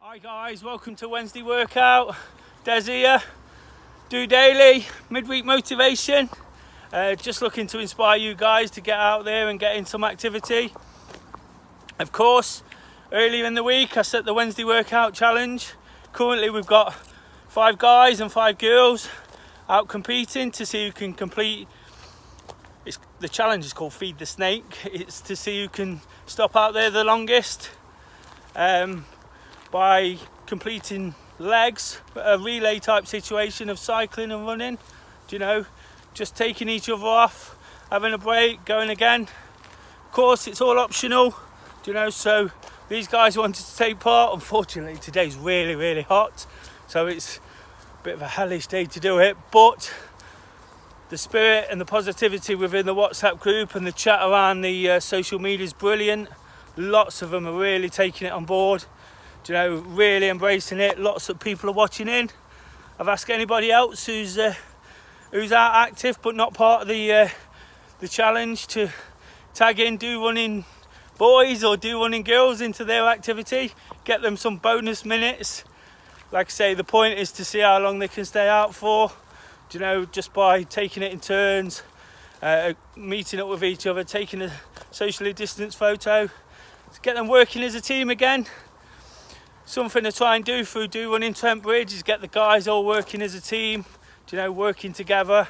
Hi guys, welcome to Wednesday workout. Des here, DOdaily, midweek motivation. Just looking to inspire you guys to get out there and get in some activity. Of course, earlier in the week I set the Wednesday workout challenge. Currently we've got 5 guys and 5 girls out competing to see who can complete. The challenge is called Feed the Snake. It's to see who can stop out there the longest. By completing legs, a relay type situation of cycling and running, just taking each other off, having a break, going again. Of course, it's all optional, so these guys wanted to take part. Unfortunately, today's really hot, so it's a bit of a hellish day to do it, but the spirit and the positivity within the WhatsApp group and the chat around the social media is brilliant. Lots of them are really taking it on board. Really embracing it. Lots of people are watching in. I've asked anybody else who's out active but not part of the challenge to tag in, do running boys or do running girls into their activity, get them some bonus minutes. Like I say, the point is to see how long they can stay out for, just by taking it in turns, meeting up with each other, taking a socially distanced photo, to get them working as a team again. Something to try and do through Do Running Trent Bridge is get the guys all working as a team, working together.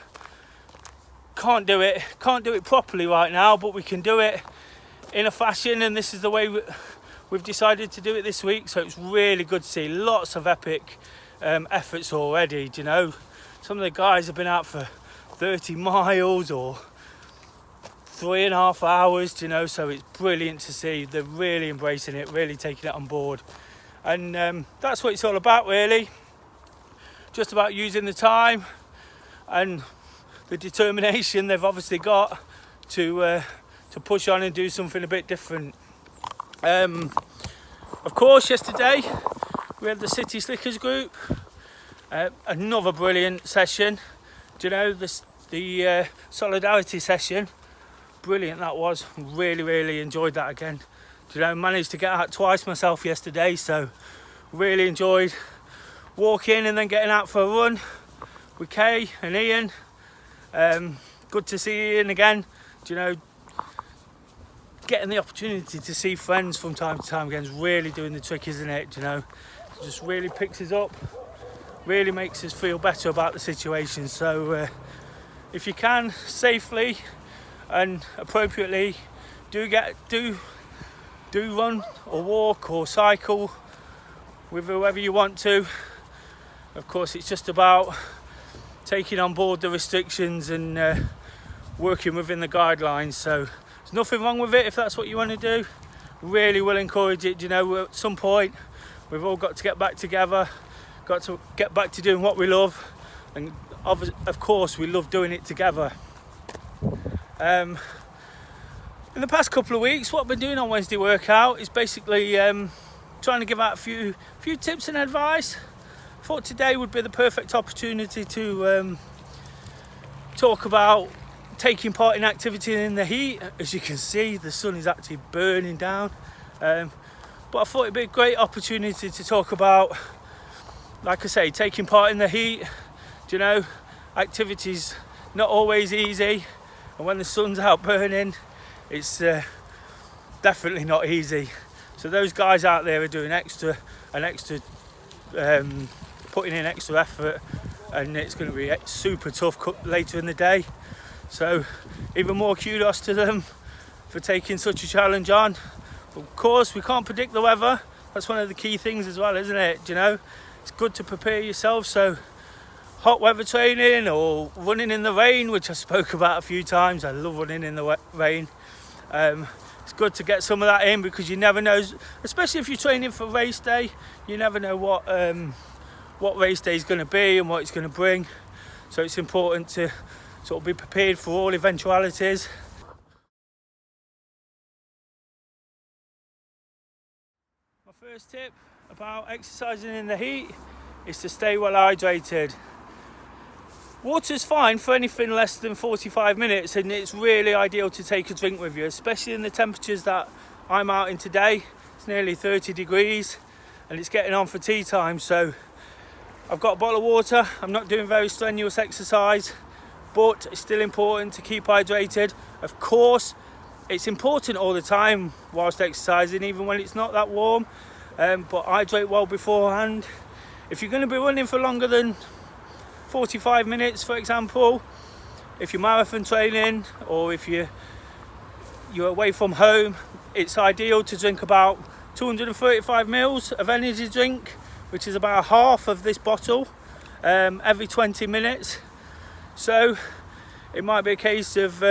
Can't do it properly right now, but we can do it in a fashion, and this is the way we've decided to do it this week. So it's really good to see lots of epic efforts already. Some of the guys have been out for 30 miles or 3.5 hours. So it's brilliant to see. They're really embracing it, really taking it on board. And that's what it's all about, really. Just about using the time and the determination they've obviously got to push on and do something a bit different. Of course, yesterday we had the City Slickers group. Another brilliant session. The solidarity session. Brilliant that was. Really enjoyed that again. Managed to get out twice myself yesterday, so really enjoyed walking and then getting out for a run with Kay and Ian. Good to see Ian again. Getting the opportunity to see friends from time to time again is really doing the trick, isn't it? It just really picks us up, really makes us feel better about the situation. So if you can, safely and appropriately, do run or walk or cycle with whoever you want to. Of course, it's just about taking on board the restrictions and working within the guidelines. So there's nothing wrong with it if that's what you want to do. Really will encourage it. At some point we've all got to get back together, got to get back to doing what we love, and of course we love doing it together. In the past couple of weeks, what I've been doing on Wednesday workout is basically trying to give out a few tips and advice. I thought today would be the perfect opportunity to talk about taking part in activity in the heat. As you can see, the sun is actually burning down. But I thought it'd be a great opportunity to talk about, like I say, taking part in the heat. Activity's not always easy, and when the sun's out burning, it's definitely not easy. So those guys out there are doing putting in extra effort, and it's going to be super tough later in the day. So even more kudos to them for taking such a challenge on. Of course, we can't predict the weather. That's one of the key things as well, isn't it? It's good to prepare yourself. So hot weather training or running in the rain, which I spoke about a few times. I love running in the rain. It's good to get some of that in, because you never know, especially if you're training for race day, you never know what race day is going to be and what it's going to bring. So it's important to sort of be prepared for all eventualities. My first tip about exercising in the heat is to stay well hydrated. Water's fine for anything less than 45 minutes, and it's really ideal to take a drink with you, especially in the temperatures that I'm out in today. It's nearly 30 degrees. and it's getting on for tea time. So I've got a bottle of water. I'm not doing very strenuous exercise, but it's still important to keep hydrated. Of course, it's important all the time whilst exercising, even when it's not that warm, but hydrate well beforehand. If you're going to be running for longer than 45 minutes, for example, if you're marathon training or if you're away from home, it's ideal to drink about 235 mils of energy drink, which is about half of this bottle, every 20 minutes. So it might be a case of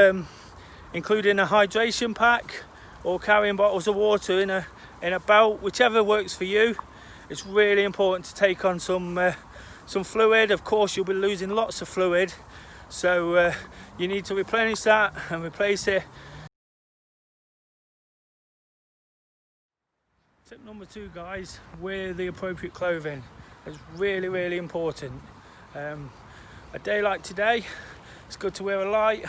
including a hydration pack or carrying bottles of water in a belt, whichever works for you. It's really important to take on some fluid. Of course, you'll be losing lots of fluid, so you need to replenish that and replace it. Tip number 2, guys, wear the appropriate clothing. It's really, really important. A day like today, it's good to wear a light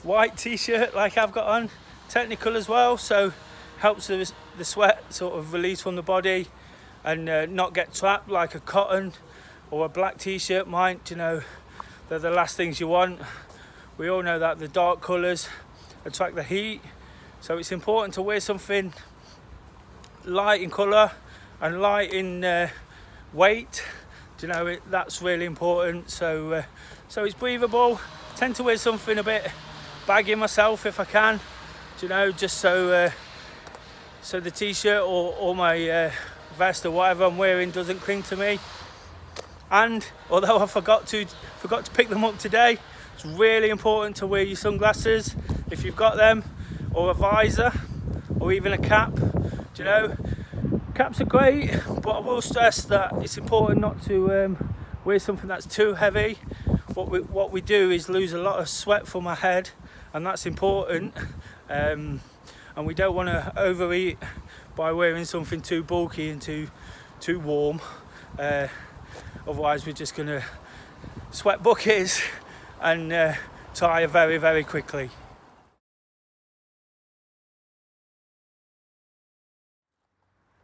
white t-shirt like I've got on, technical as well, so helps the sweat sort of release from the body and not get trapped like a cotton or a black t-shirt might. You know, they're the last things you want. We all know that the dark colours attract the heat, so it's important to wear something light in colour and light in weight. You know, that's really important. So it's breathable. Tend to wear something a bit baggy myself if I can. You know, just so the t-shirt or my vest or whatever I'm wearing doesn't cling to me. And although I forgot to pick them up today, it's really important to wear your sunglasses if you've got them, or a visor, or even a cap. You know, caps are great, but I will stress that it's important not to wear something that's too heavy. What we do is lose a lot of sweat from our head, and that's important. And we don't want to overeat by wearing something too bulky and too warm. Otherwise, we're just going to sweat buckets and tire very, very quickly.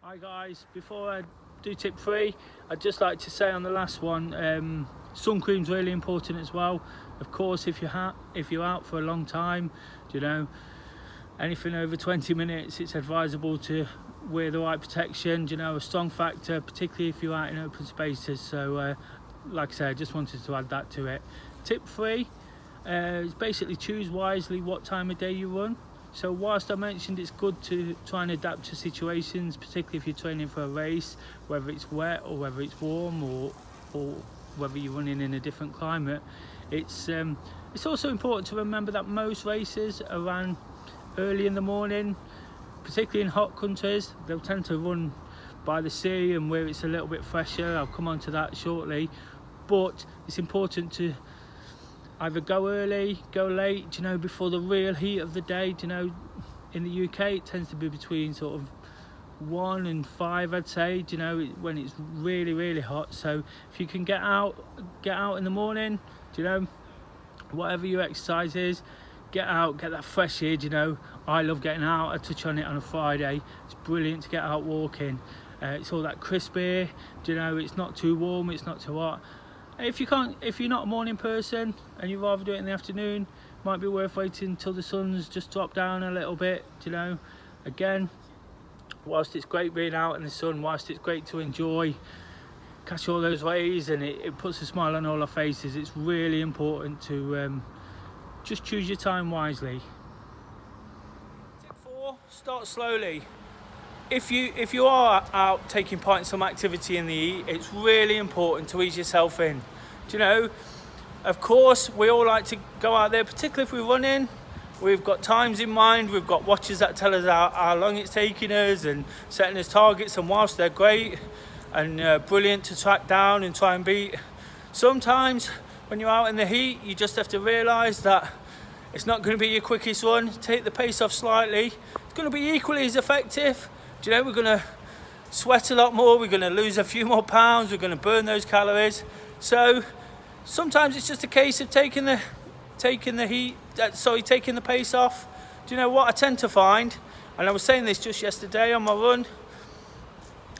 Hi guys, before I do tip 3, I'd just like to say on the last one, sun cream's really important as well. Of course, if you're out for a long time, you know, anything over 20 minutes, it's advisable to wear the right protection. You know, a strong factor, particularly if you're out in open spaces. So like I said, I just wanted to add that to it. Tip 3 is basically choose wisely what time of day you run. So whilst I mentioned it's good to try and adapt to situations, particularly if you're training for a race, whether it's wet or whether it's warm or whether you're running in a different climate, it's also important to remember that most races are ran early in the morning, particularly in hot countries. They'll tend to run by the sea and where it's a little bit fresher. I'll come on to that shortly, but it's important to either go early, go late, you know, before the real heat of the day. You know, in the UK it tends to be between sort of 1 and 5, I'd say, you know, when it's really, really hot. So if you can get out in the morning, you know, whatever your exercise is, get out, get that fresh air. You know, I love getting out. I touch on it on a Friday. It's brilliant to get out walking. It's all that crisp air, you know, it's not too warm, it's not too hot. If you're not a morning person and you'd rather do it in the afternoon, might be worth waiting until the sun's just dropped down a little bit. You know, again, whilst it's great being out in the sun, whilst it's great to enjoy, catch all those rays, and it puts a smile on all our faces, it's really important to just choose your time wisely. Tip 4, start slowly. If you are out taking part in some activity in the heat, it's really important to ease yourself in. Do you know, of course, we all like to go out there, particularly if we're running. We've got times in mind, we've got watches that tell us how long it's taking us and setting us targets, and whilst they're great and brilliant to track down and try and beat, sometimes when you're out in the heat, you just have to realise that it's not going to be your quickest run. Take the pace off slightly. It's going to be equally as effective. Do you know, we're going to sweat a lot more, we're going to lose a few more pounds, we're going to burn those calories. So sometimes it's just a case of taking the pace off. Do you know what I tend to find, and I was saying this just yesterday on my run,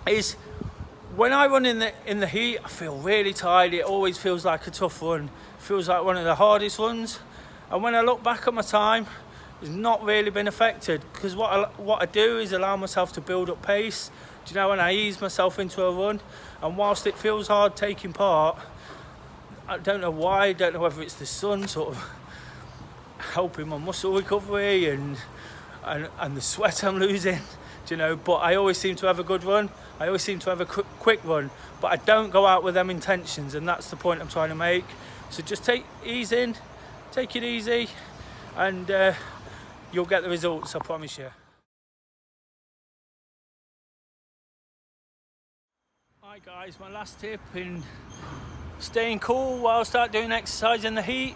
is When I run in the heat, I feel really tired. It always feels like a tough run. It feels like one of the hardest runs. And when I look back at my time, it's not really been affected, because what I do is allow myself to build up pace. Do you know, when I ease myself into a run, and whilst it feels hard taking part, I don't know why. I don't know whether it's the sun sort of helping my muscle recovery and the sweat I'm losing. Do you know, but I always seem to have a good run. I always seem to have a quick run, but I don't go out with them intentions, and that's the point I'm trying to make. So just ease in, take it easy, and you'll get the results, I promise you. Hi guys, my last tip in staying cool while I start doing exercise in the heat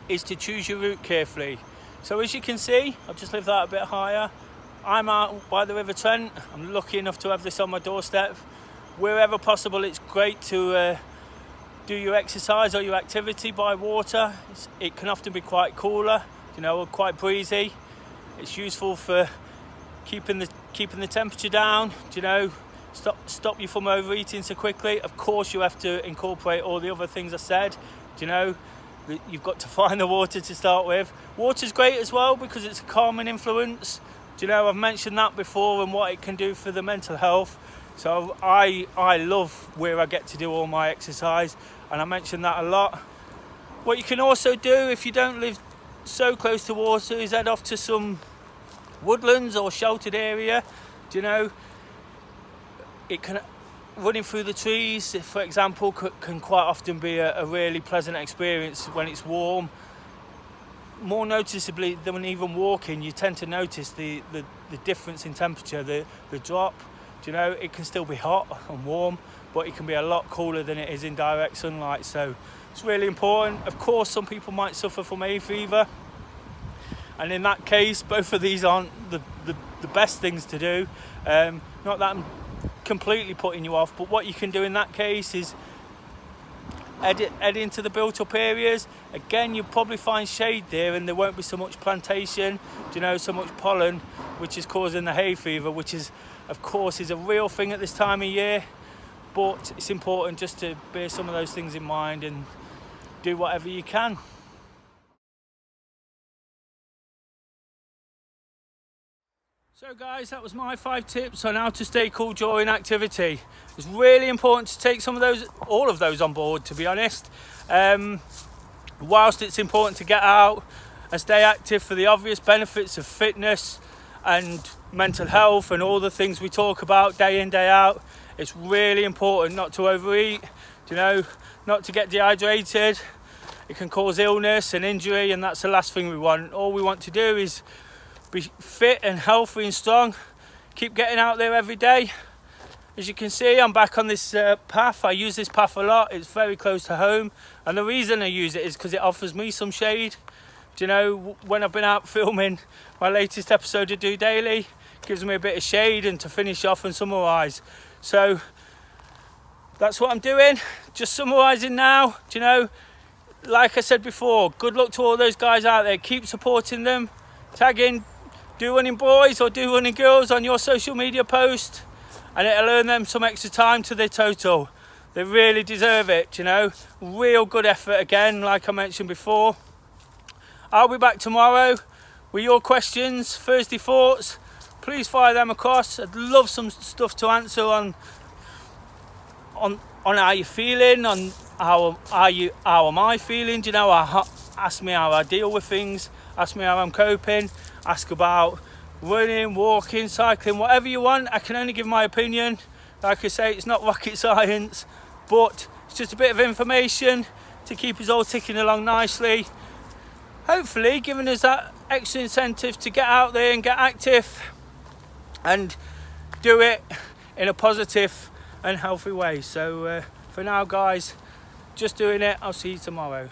is to choose your route carefully. So as you can see, I've just lived that a bit higher. I'm out by the River Trent. I'm lucky enough to have this on my doorstep. Wherever possible, it's great to do your exercise or your activity by water. It can often be quite cooler, you know, or quite breezy. It's useful for keeping the temperature down, you know, stop you from overeating so quickly. Of course, you have to incorporate all the other things I said, you know. You've got to find the water to start with. Water's great as well because it's a calming influence. Do you know, I've mentioned that before and what it can do for the mental health. So I love where I get to do all my exercise, and I mention that a lot. What you can also do if you don't live so close to water is head off to some woodlands or sheltered area. Do you know, running through the trees, for example, can quite often be a really pleasant experience when it's warm. More noticeably than even walking, you tend to notice the difference in temperature, the drop. Do you know, it can still be hot and warm, but it can be a lot cooler than it is in direct sunlight. So it's really important. Of course, some people might suffer from hay fever, and in that case, both of these aren't the best things to do. Not that I'm completely putting you off, but what you can do in that case is head into the built-up areas. Again, you'll probably find shade there, and there won't be so much plantation, you know, so much pollen, which is causing the hay fever, which is, of course, is a real thing at this time of year. But it's important just to bear some of those things in mind and do whatever you can. So guys, that was my 5 tips on how to stay cool during activity. It's really important to take all of those on board, to be honest. Whilst it's important to get out and stay active for the obvious benefits of fitness and mental health and all the things we talk about day in, day out, it's really important not to overeat, you know, not to get dehydrated. It can cause illness and injury, and that's the last thing we want. All we want to do is be fit and healthy and strong. Keep getting out there every day. As you can see, I'm back on this path. I use this path a lot. It's very close to home, and the reason I use it is because it offers me some shade. Do you know, when I've been out filming my latest episode of DOdaily, it gives me a bit of shade and to finish off and summarise. So that's what I'm doing, just summarising now. Do you know, like I said before, good luck to all those guys out there. Keep supporting them. Tag in Do Running Boys or Do Running Girls on your social media post, and it'll earn them some extra time to their total. They really deserve it, you know. Real good effort again, like I mentioned before. I'll be back tomorrow with your questions, Thursday thoughts. Please fire them across. I'd love some stuff to answer on how you're feeling, on how am I feeling. Do you know, ask me how I deal with things, ask me how I'm coping, ask about running, walking, cycling, whatever you want. I can only give my opinion. Like I say, it's not rocket science, but it's just a bit of information to keep us all ticking along nicely. Hopefully giving us that extra incentive to get out there and get active and do it in a positive and healthy way. So for now guys, just doing it. I'll see you tomorrow.